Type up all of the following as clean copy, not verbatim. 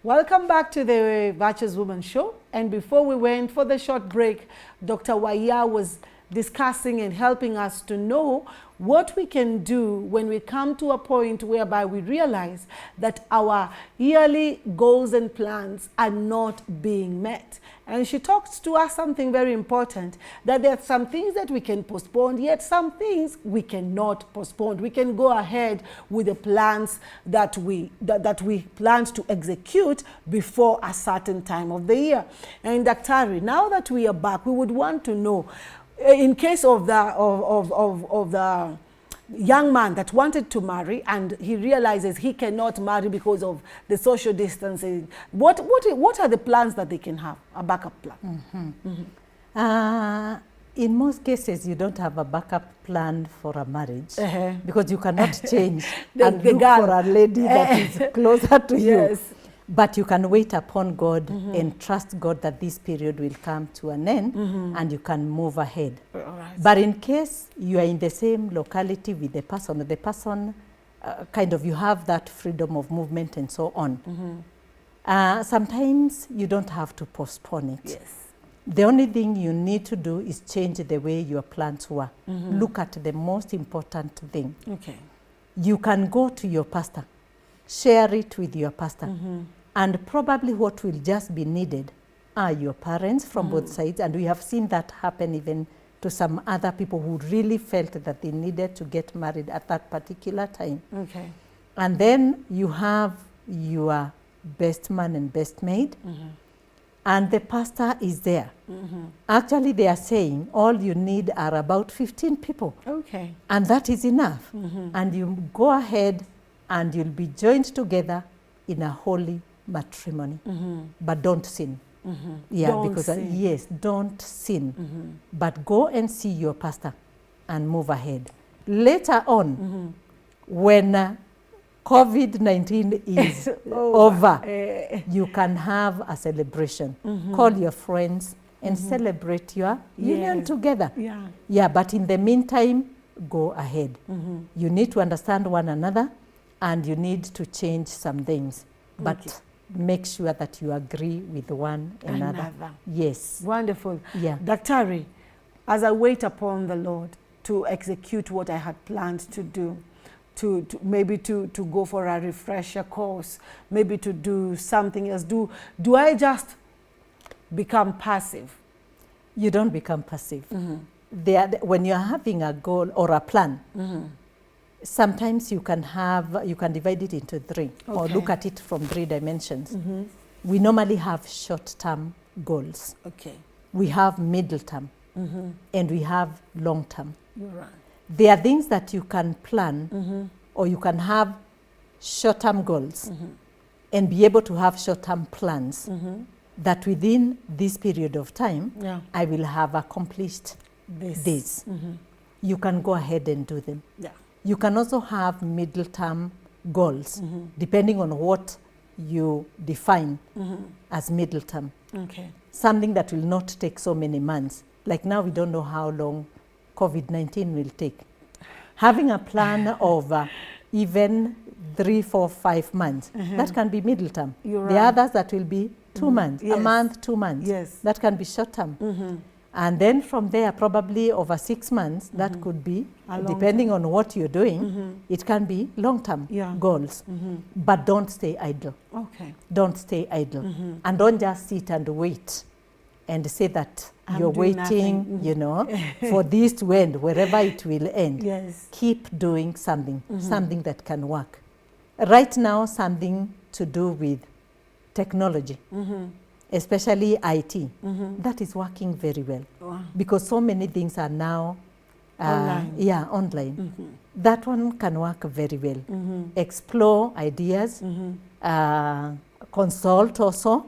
Welcome back to the Virtuous Woman Show. And before we went for the short break, Dr. Waiya was discussing and helping us to know what we can do when we come to a point whereby we realize that our yearly goals and plans are not being met. And she talks to us something very important, that there are some things that we can postpone, yet some things we cannot postpone. We can go ahead with the plans that we planned to execute before a certain time of the year. And Daktari, now that we are back, we would want to know, in case of the young man that wanted to marry and he realizes he cannot marry because of the social distancing, what are the plans that they can have, a backup plan? In most cases, you don't have a backup plan for a marriage because you cannot change and look for a lady that is closer to you. But you can wait upon God and trust God that this period will come to an end and you can move ahead. But in case you are in the same locality with the person kind of, you have that freedom of movement and so on. Sometimes you don't have to postpone it. Yes. The only thing you need to do is change the way your plans were. Look at the most important thing. Okay. You can go to your pastor, share it with your pastor. And probably what will just be needed are your parents from both sides. And we have seen that happen even to some other people who really felt that they needed to get married at that particular time. Okay. And then you have your best man and best maid. And the pastor is there. Actually, they are saying all you need are about 15 people. Okay. And that is enough. And you go ahead and you'll be joined together in a holy matrimony. But don't sin. Yeah, Don't because sin. yes, don't sin. But go and see your pastor and move ahead. Later on, when COVID-19 is over, you can have a celebration. Call your friends and celebrate your union together. Yeah, but in the meantime, go ahead. You need to understand one another and you need to change some things. But make sure that you agree with one another. Yes. Wonderful. Yeah. Daktari, as I wait upon the Lord to execute what I had planned to do, to maybe to go for a refresher course, maybe to do something else, do I just become passive? You don't become passive. When you're having a goal or a plan, sometimes you can divide it into three, or look at it from 3 dimensions. We normally have short-term goals. Okay. We have middle-term, and we have long-term. You're right. There are things that you can plan, or you can have short-term goals, and be able to have short-term plans, that within this period of time, I will have accomplished this. You can go ahead and do them. You can also have middle-term goals, depending on what you define as middle-term. Okay. Something that will not take so many months. Like now, we don't know how long COVID-19 will take. Having a plan of even 3, 4, 5 months, that can be middle-term. The others that will be 2 months, a month, 2 months. That can be short-term. And then from there, probably over 6 months, that could be, depending on what you're doing, it can be long-term goals. But don't stay idle. Okay. Don't stay idle. And don't just sit and wait and say that you're waiting, you know, for this to end, wherever it will end. Keep doing something, something that can work. Right now, something to do with technology. Especially IT, that is working very well. Because so many things are now online. Online. That one can work very well. Explore ideas, consult also,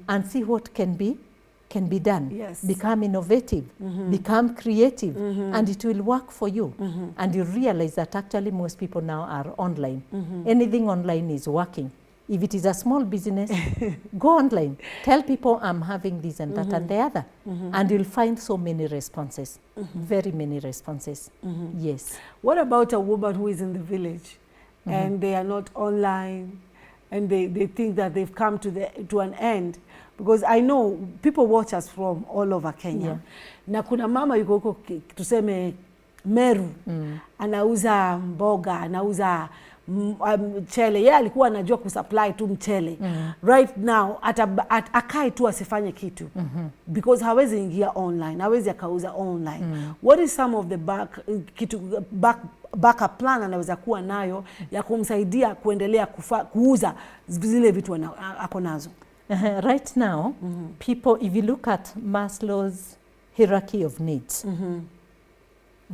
and see what can be done. Become innovative, become creative, and it will work for you. And you realize that actually most people now are online. Anything online is working. If it is a small business, go online. Tell people I'm having this and that and the other. And you'll find so many responses, very many responses. Yes. What about a woman who is in the village and they are not online and they think that they've come to an end, because I know people watch us from all over Kenya. Yeah. Na kuna mama yuko huko tuseme Meru, anauza mboga, anauza mchele. Yeye alikuwa anajua kusupply tu mchele. Right now akae tu asifanye kitu, because hawezi ingia online, hawezi akauza online. What is some of the backup plan anaweza kuwa nayo ya kumsaidia kuendelea kuuza zile vitu ako nazo? Right now, people, if you look at Maslow's hierarchy of needs,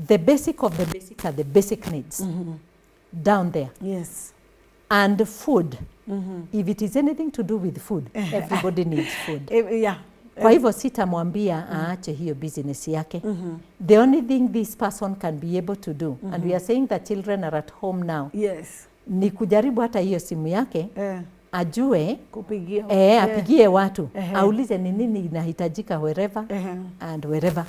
the basic of the basic are the basic needs down there. Yes. And food, if it is anything to do with food, everybody needs food. Yeah. Kwa hivyo sitamwambia aache hiyo business yake. The only thing this person can be able to do, and we are saying that children are at home now, Yes. ni kujaribu hata hiyo simu yake, ajue kupigia apigie watu, aulize ni nini inahitajika wherever and wherever.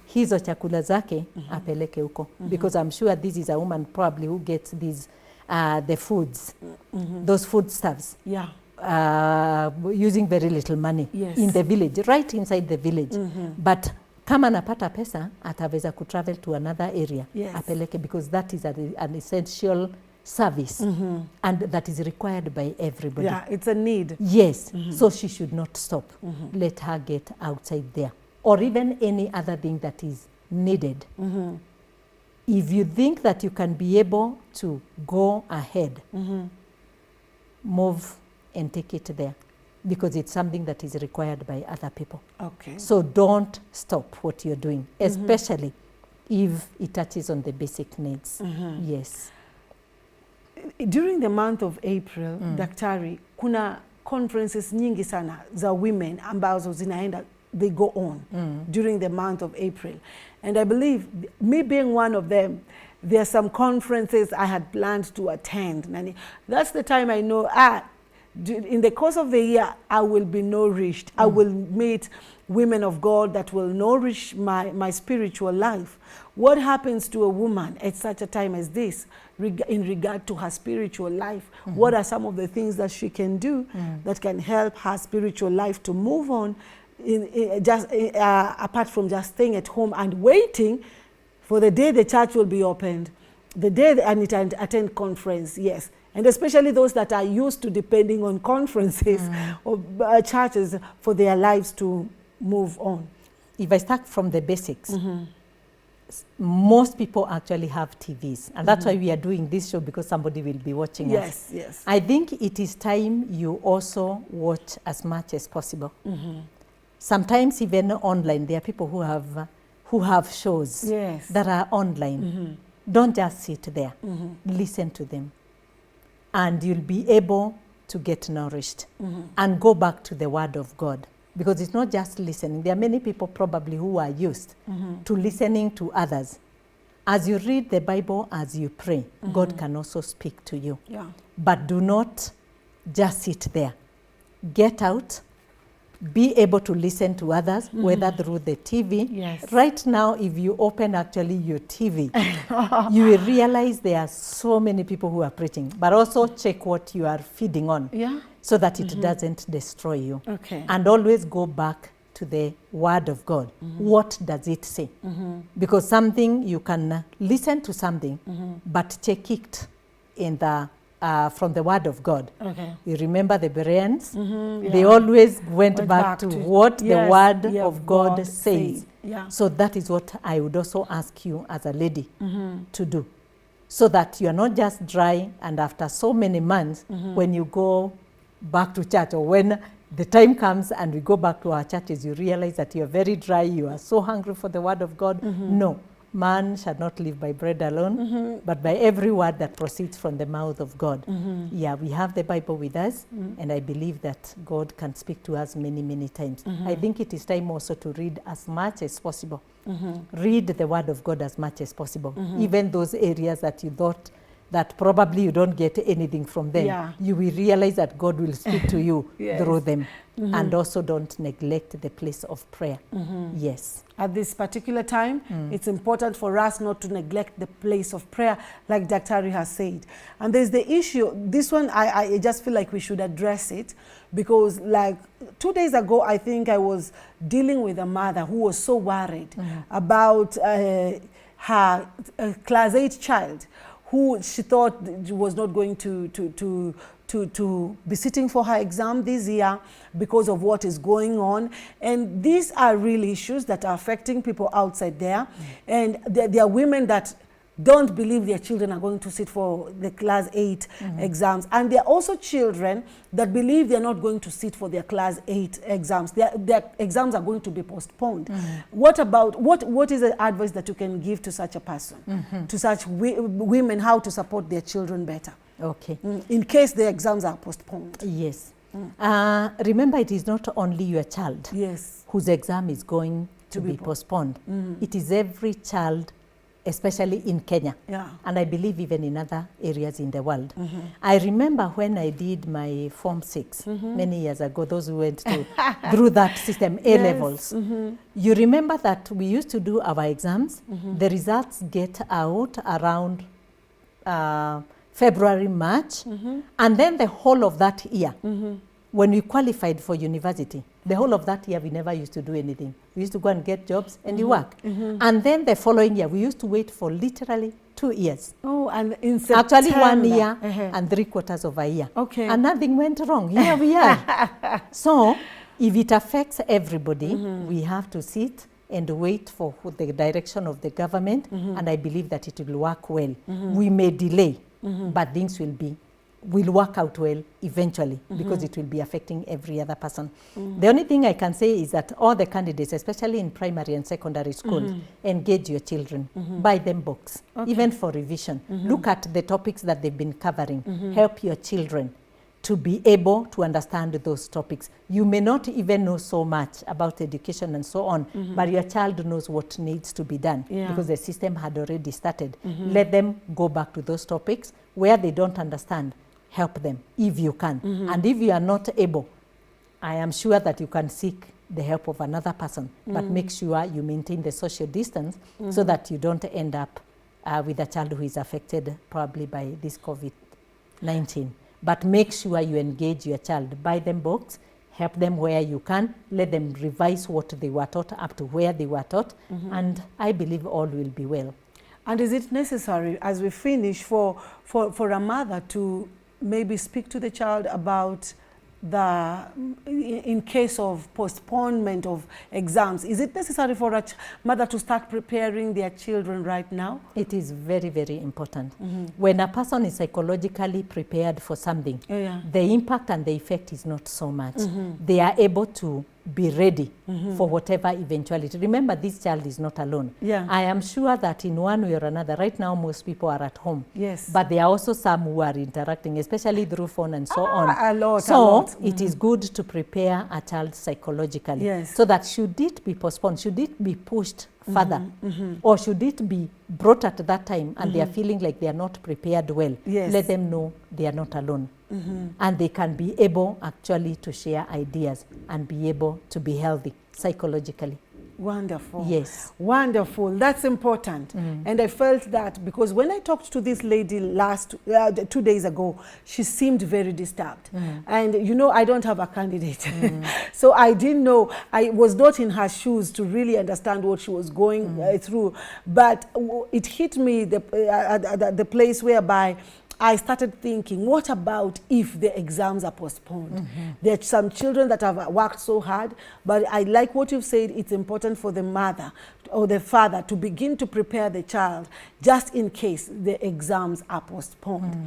Hizo chakula zake apeleke huko, because I'm sure this is a woman probably who gets these the foods, those foodstuffs, using very little money in the village, right inside the village. But kama anapata pesa, ataweza kutravel to another area, apeleke, because that is an essential service, and that is required by everybody. Yeah, it's a need. Yes, so she should not stop. Let her get outside there, or even any other thing that is needed. If you think that you can be able to go ahead, move and take it there, because it's something that is required by other people. Okay. So don't stop what you're doing, especially if it touches on the basic needs. Yes. During the month of April, Daktari, kuna conferences nyingi sana za women ambazo zinaenda, they go on during the month of April. And I believe, me being one of them, there are some conferences I had planned to attend. Nani, that's the time I know, in the course of the year, I will be nourished. I will meet women of God that will nourish my spiritual life. What happens to a woman at such a time as this in regard to her spiritual life? What are some of the things that she can do that can help her spiritual life to move on, apart from just staying at home and waiting for the day the church will be opened, the day I need to attend conference? Yes. And especially those that are used to depending on conferences or churches for their lives to move on. If I start from the basics, most people actually have TVs. And that's why we are doing this show, because somebody will be watching us. Yes. I think it is time you also watch as much as possible. Sometimes even online, there are people who have shows that are online. Don't just sit there. Listen to them. And you'll be able to get nourished and go back to the Word of God. Because it's not just listening. There are many people probably who are used to listening to others. As you read the Bible, as you pray, God can also speak to you. But do not just sit there. Get out. Be able to listen to others, whether through the TV. Right now, if you open actually your TV, you will realize there are so many people who are preaching. But also check what you are feeding on, so that it doesn't destroy you. And always go back to the Word of God. What does it say? Because something, you can listen to something, but check it in the from the Word of God. You remember the Bereans? They always went back to what the Word of God says. So that is what I would also ask you as a lady to do. So that you are not just dry, and after so many months, when you go back to church, or when the time comes and we go back to our churches, you realize that you are very dry, you are so hungry for the Word of God. No. Man shall not live by bread alone, but by every word that proceeds from the mouth of God. Yeah, we have the Bible with us, and I believe that God can speak to us many, many times. I think it is time also to read as much as possible. Read the Word of God as much as possible. Even those areas that you thought that probably you don't get anything from them, Yeah. you will realize that God will speak to you Yes. through them. And also don't neglect the place of prayer. Yes. At this particular time, it's important for us not to neglect the place of prayer, like Dr. has said. And there's the issue, this one, I just feel like we should address it, because like 2 days ago, I think I was dealing with a mother who was so worried about her class 8 child, who she thought was not going to be sitting for her exam this year because of what is going on. And these are real issues that are affecting people outside there. And there are women that don't believe their children are going to sit for the class 8 exams. And there are also children that believe they're not going to sit for their class 8 exams. Their exams are going to be postponed. What about, what is the advice that you can give to such a person, to such women, how to support their children better? Okay. In case the exams are postponed. Yes. Remember, it is not only your child Yes. whose exam is going to be postponed. It is every child, especially in Kenya. Yeah. And I believe even in other areas in the world. I remember when I did my Form 6 many years ago, those who went through that system, A-levels. You remember that we used to do our exams. The results get out around February, March, and then the whole of that year, when we qualified for university, the whole of that year we never used to do anything. We used to go and get jobs and you work. And then the following year, we used to wait for literally 2 years. Oh, and in September. Actually 1 year and 3/4 of a year. Okay. And nothing went wrong. Here we are. So if it affects everybody, we have to sit and wait for the direction of the government, and I believe that it will work well. We may delay, but things will work out well eventually, because it will be affecting every other person. The only thing I can say is that all the candidates, especially in primary and secondary schools, engage your children, buy them books, even for revision. Look at the topics that they've been covering. Help your children to be able to understand those topics. You may not even know so much about education and so on, but your child knows what needs to be done, because the system had already started. Let them go back to those topics. Where they don't understand, help them if you can. And if you are not able, I am sure that you can seek the help of another person, but make sure you maintain the social distance so that you don't end up with a child who is affected probably by this COVID-19. But make sure you engage your child. Buy them books, help them where you can, let them revise what they were taught up to where they were taught, and I believe all will be well. And is it necessary, as we finish, for a mother to maybe speak to the child about in case of postponement of exams? Is it necessary for a mother to start preparing their children right now? It is very, very important. When a person is psychologically prepared for something, the impact and the effect is not so much. They are able to be ready for whatever eventuality. Remember, this child is not alone. I am sure that in one way or another, right now most people are at home. But there are also some who are interacting, especially through phone and so on. A lot. It is good to prepare a child psychologically, so that should it be postponed, should it be pushed further, or should it be brought at that time and they are feeling like they are not prepared well, let them know they are not alone. And they can be able actually to share ideas and be able to be healthy psychologically. Wonderful. Yes. Wonderful. That's important. And I felt that because when I talked to this lady 2 days ago, she seemed very disturbed. And you know, I don't have a candidate. So I didn't know, I was not in her shoes to really understand what she was going through. But it hit me the place whereby I started thinking, what about if the exams are postponed? There are some children that have worked so hard, but I like what you've said. It's important for the mother or the father to begin to prepare the child just in case the exams are postponed.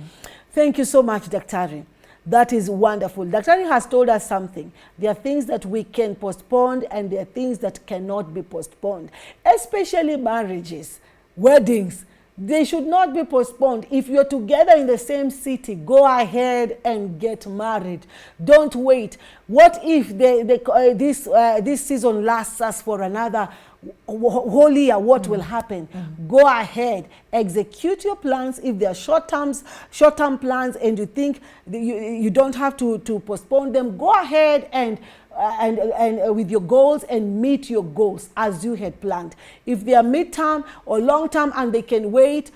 Thank you so much, Dr. That is wonderful. Dr. has told us something. There are things that we can postpone and there are things that cannot be postponed, especially marriages, weddings. They should not be postponed. If you're together in the same city, go ahead and get married. Don't wait. What if this season lasts us for another whole year, what will happen. Go ahead, execute your plans. If they are short-term plans and you think you don't have to postpone them, go ahead and with your goals and meet your goals as you had planned. If they are mid-term or long-term and they can wait,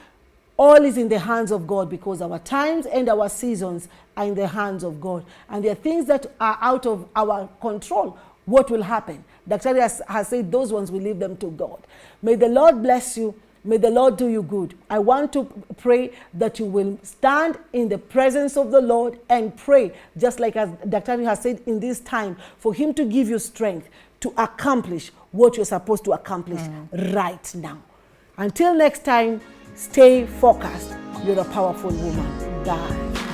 all is in the hands of God, because our times and our seasons are in the hands of God. And there are things that are out of our control. What will happen? Dr. has said those ones, we leave them to God. May the Lord bless you. May the Lord do you good. I want to pray that you will stand in the presence of the Lord and pray, just like as Dr. has said in this time, for him to give you strength to accomplish what you're supposed to accomplish right now. Until next time, stay focused. You're a powerful woman. Bye.